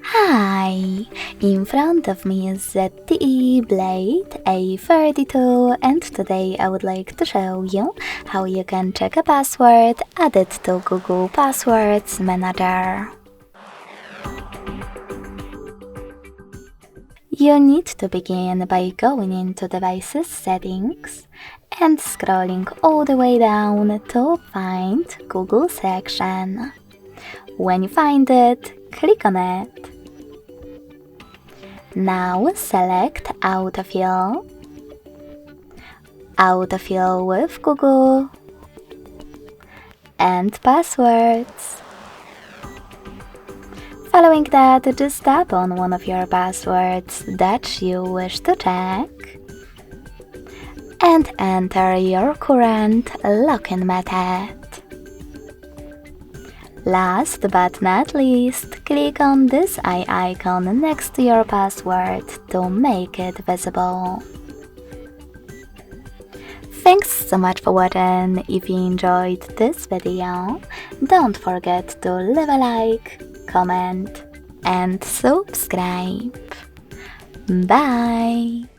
Hi! In front of me is ZTE Blade A32 and today I would like to show you how you can check a password added to Google Passwords Manager. You need to begin by going into Devices Settings and scrolling all the way down to find Google section. When you find it, click on it. Now select Autofill. Autofill with Google and passwords. Following that, just tap on one of your passwords that you wish to check and enter your current login method. Last but not least, click on this eye icon next to your password to make it visible. Thanks so much for watching. If you enjoyed this video, don't forget to leave a like, comment and subscribe. Bye!